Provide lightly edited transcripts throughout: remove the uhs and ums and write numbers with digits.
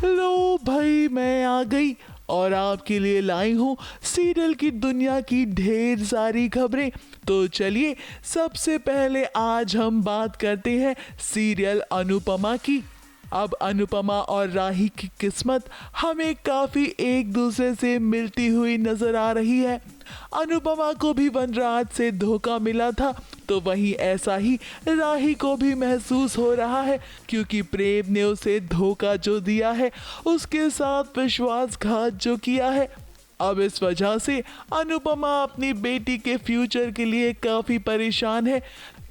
लो भाई, मैं आ गई और आपके लिए लाई हूँ सीरियल की दुनिया की ढेर सारी खबरें। तो चलिए, सबसे पहले आज हम बात करते हैं सीरियल अनुपमा की। अब अनुपमा और राही की किस्मत हमें काफी एक दूसरे से मिलती हुई नजर आ रही है। अनुपमा को भी वनराज से धोखा मिला था, तो वहीं ऐसा ही राही को भी महसूस हो रहा है, क्योंकि प्रेम ने उसे धोखा जो दिया है, उसके साथ विश्वासघात जो किया है। अब इस वजह से अनुपमा अपनी बेटी के फ्यूचर के लिए काफी परेशान है,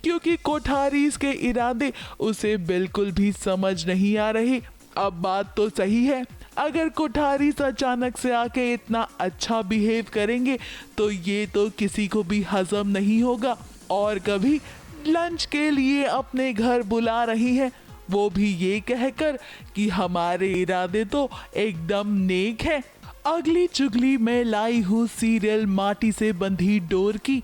क्योंकि कोठारीज के इरादे उसे बिल्कुल भी समझ नहीं आ रही। अब बात तो सही है, अगर कोठारीज अचानक से आके इतना अच्छा बिहेव करेंगे तो ये तो किसी को भी हजम नहीं होगा, और कभी लंच के लिए अपने घर बुला रही है, वो भी ये कहकर कि हमारे इरादे तो एकदम नेक है। अगली चुगली में लाई हूँ सीरियल माटी से बंधी डोर की।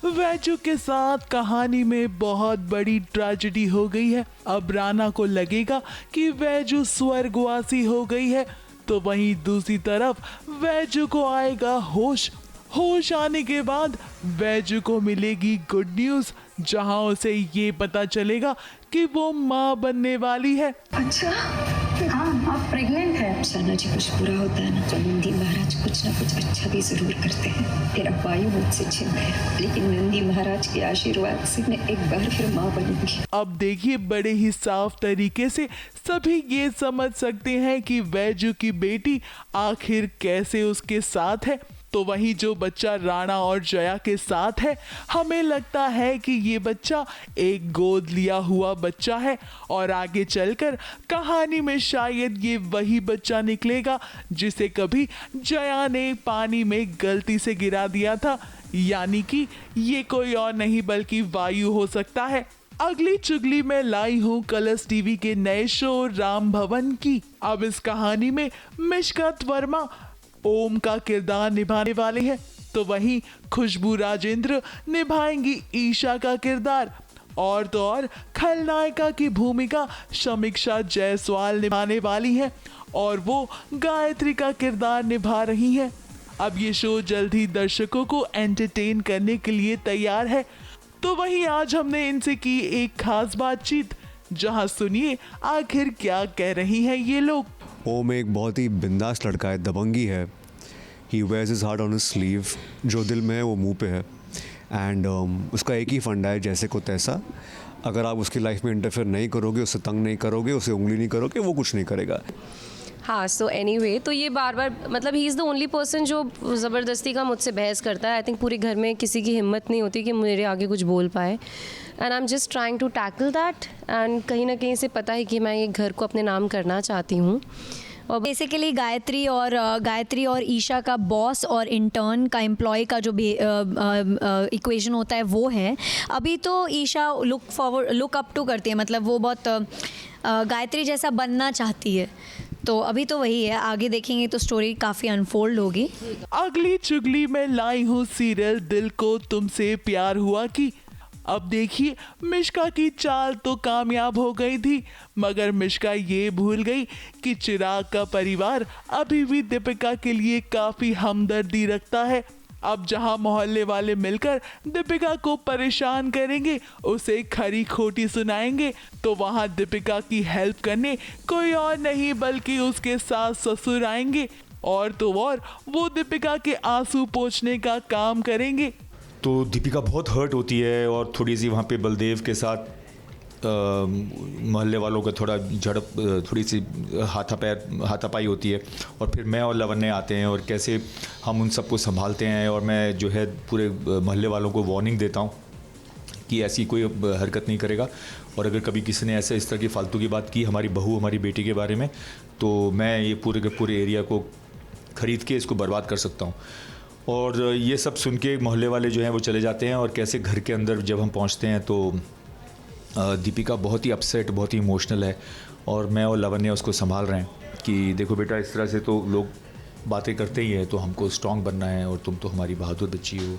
वैजू के साथ कहानी में बहुत बड़ी ट्रेजेडी हो गई है। अब राना को लगेगा कि वैजू स्वर्गवासी हो गई है, तो वहीं दूसरी तरफ वैजू को आएगा होश आने के बाद वैजू को मिलेगी गुड न्यूज, जहां उसे ये पता चलेगा कि वो माँ बनने वाली है। अच्छा, हाँ, आप प्रेग्नेंट हैं। सना जी, कुछ बुरा होता है ना तो नंदी महाराज कुछ ना कुछ अच्छा भी जरूर करते हैं। तेरा वायु मुझसे छिन गया, लेकिन नंदी महाराज के आशीर्वाद से मैं एक बार फिर माँ बनूंगी। अब देखिए, बड़े ही साफ तरीके से सभी ये समझ सकते हैं कि वैजू की बेटी आखिर कैसे उसके साथ है। तो वहीं जो बच्चा राणा और जया के साथ है, हमें लगता है कि ये बच्चा एक गोद लिया हुआ बच्चा है, और आगे चलकर कहानी में शायद ये वही बच्चा निकलेगा जिसे कभी जया ने पानी में गलती से गिरा दिया था, यानी कि ये कोई और नहीं बल्कि वायु हो सकता है। अगली चुगली में लाई हूँ कलर्स टीवी के नए शो राम भवन की। अब इस कहानी में मिशकत वर्मा ओम का किरदार निभाने वाले हैं, तो वहीं खुशबू राजेंद्र निभाएंगी ईशा का किरदार, और तो और खलनायिका की भूमिका समीक्षा जायसवाल निभाने वाली हैं, और वो गायत्री का किरदार निभा रही हैं। अब ये शो जल्द ही दर्शकों को एंटरटेन करने के लिए तैयार है। तो वहीं आज हमने इनसे की एक खास बातचीत, जहां सुनिए आखिर क्या कह रही हैं ये लोग। ओम एक बहुत ही बिंदास लड़का है, दबंगी है। He wears his heart on his sleeve. जो दिल में है वो मुंह पे है। एंड उसका एक ही फंडा है, जैसे को तैसा। अगर आप उसकी लाइफ में इंटरफेयर नहीं करोगे, उसे तंग नहीं करोगे, उसे उंगली नहीं करोगे, वो कुछ नहीं करेगा। हाँ, सो एनीवे, तो ये बार बार मतलब he is the only person जो ज़बरदस्ती का मुझसे बहस करता है। आई थिंक पूरे घर में किसी की हिम्मत नहीं होती कि मेरे आगे कुछ बोल पाए, and I am just trying to tackle that. And कहीं ना कहीं से पता है कि मैं ये घर को अपने नाम करना चाहती हूँ। और बेसिकली गायत्री और ईशा का बॉस और इंटर्न का एम्प्लॉय का जो इक्वेशन होता है वो है। अभी तो ईशा लुक अप टू करती है, मतलब वो बहुत गायत्री जैसा बनना चाहती है। तो अभी तो वही है, आगे देखेंगे तो स्टोरी काफ़ी अनफोल्ड होगी। अगली चुगली में लाई हूँ सीरियल दिल को तुमसे प्यार हुआ की। अब देखिए, मिश्का की चाल तो कामयाब हो गई थी, मगर मिश्का ये भूल गई कि चिराग का परिवार अभी भी दीपिका के लिए काफ़ी हमदर्दी रखता है। अब जहां मोहल्ले वाले मिलकर दीपिका को परेशान करेंगे, उसे खरी खोटी सुनाएंगे, तो वहां दीपिका की हेल्प करने कोई और नहीं बल्कि उसके सास ससुर आएंगे, और तो और वो दीपिका के आंसू पोंछने का काम करेंगे। तो दीपिका बहुत हर्ट होती है, और थोड़ी सी वहाँ पे बलदेव के साथ मोहल्ले वालों का थोड़ा झड़प, थोड़ी सी हाथापाई होती है, और फिर मैं और लवन्य आते हैं और कैसे हम उन सबको संभालते हैं। और मैं जो है पूरे मोहल्ले वालों को वार्निंग देता हूँ कि ऐसी कोई हरकत नहीं करेगा, और अगर कभी किसी ने ऐसे इस तरह की फालतू की बात की हमारी बहू हमारी बेटी के बारे में, तो मैं ये पूरे एरिया को ख़रीद के इसको बर्बाद कर सकता हूँ। और ये सब सुन के मोहल्ले वाले जो हैं वो चले जाते हैं, और कैसे घर के अंदर जब हम पहुँचते हैं तो दीपिका बहुत ही अपसेट, बहुत ही इमोशनल है, और मैं और लवन्य उसको संभाल रहे हैं कि देखो बेटा, इस तरह से तो लोग बातें करते ही हैं, तो हमको स्ट्रांग बनना है, और तुम तो हमारी बहादुर बच्ची हो,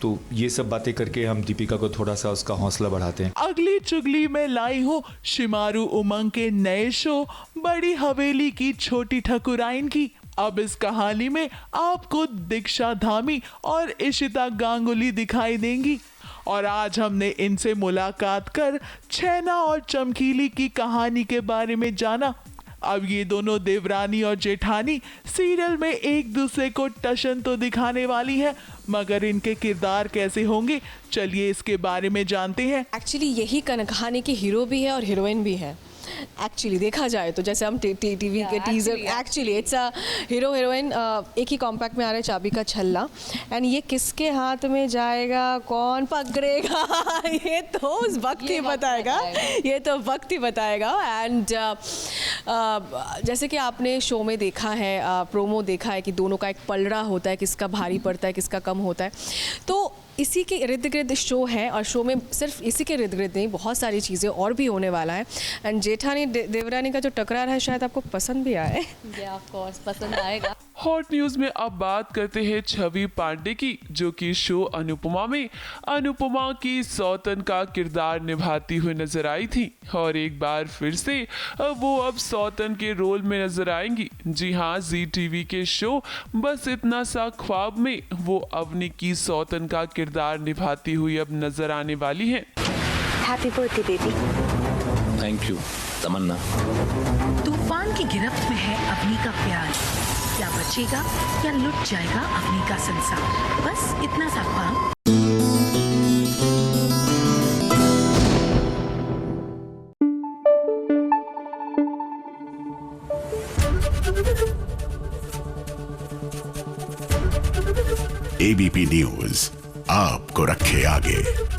तो ये सब बातें करके हम दीपिका को थोड़ा सा उसका हौसला बढ़ाते हैं। अगली चुगली में लाई हूँ शिमारू उमंग के नए शो बड़ी हवेली की छोटी ठकुराइन की। अब इस कहानी में आपको दीक्षा धामी और इशिता गांगुली दिखाई देंगी और आज हमने इनसे मुलाकात कर छैना और चमकीली की कहानी के बारे में जाना। अब ये दोनों देवरानी और जेठानी सीरियल में एक दूसरे को टशन तो दिखाने वाली है, मगर इनके किरदार कैसे होंगे, चलिए इसके बारे में जानते हैं। एक्चुअली यही कहानी की हीरो भी है और हीरोइन भी है। एक्चुअली देखा जाए तो जैसे हम टीवी के teaser, actually it's a hero heroine एक ही कॉम्पैक्ट में आ रहा है, चाबी का छल्ला। एंड ये किसके हाथ में जाएगा, कौन पकड़ेगा ये तो उस वक्त ही बताएगा, ये तो वक्त ही बताएगा। एंड जैसे कि आपने शो में देखा है, प्रोमो देखा है कि दोनों का एक पलड़ा होता है, किसका भारी पड़ता है, किसका कम होता है। तो इसी के इर्द गिर्द शो है और शो में सिर्फ इसी के इर्द गिर्द नहीं, बहुत सारी चीज़ें और भी होने वाला है। एंड जेठानी देवरानी का जो टकरार है शायद आपको पसंद भी आए। ऑफ कोर्स पसंद आएगा। हॉट न्यूज में अब बात करते हैं छवि पांडे की, जो कि शो अनुपमा में अनुपमा की सौतन का किरदार निभाती हुई नजर आई थी और एक बार फिर से वो अब सौतन के रोल में नजर आएंगी। जी हाँ, जी टीवी के शो बस इतना सा ख्वाब में वो अवनी की सौतन का किरदार निभाती हुई अब नजर आने वाली हैं। Happy birthday baby. Thank you Tamannaah. तूफान की गिरफ्त में है अवनी का प्यार, क्या बचेगा या लुट जाएगा अवनी का संसार, बस इतना सा ख्वाब। एबीपी न्यूज आपको रखे आगे।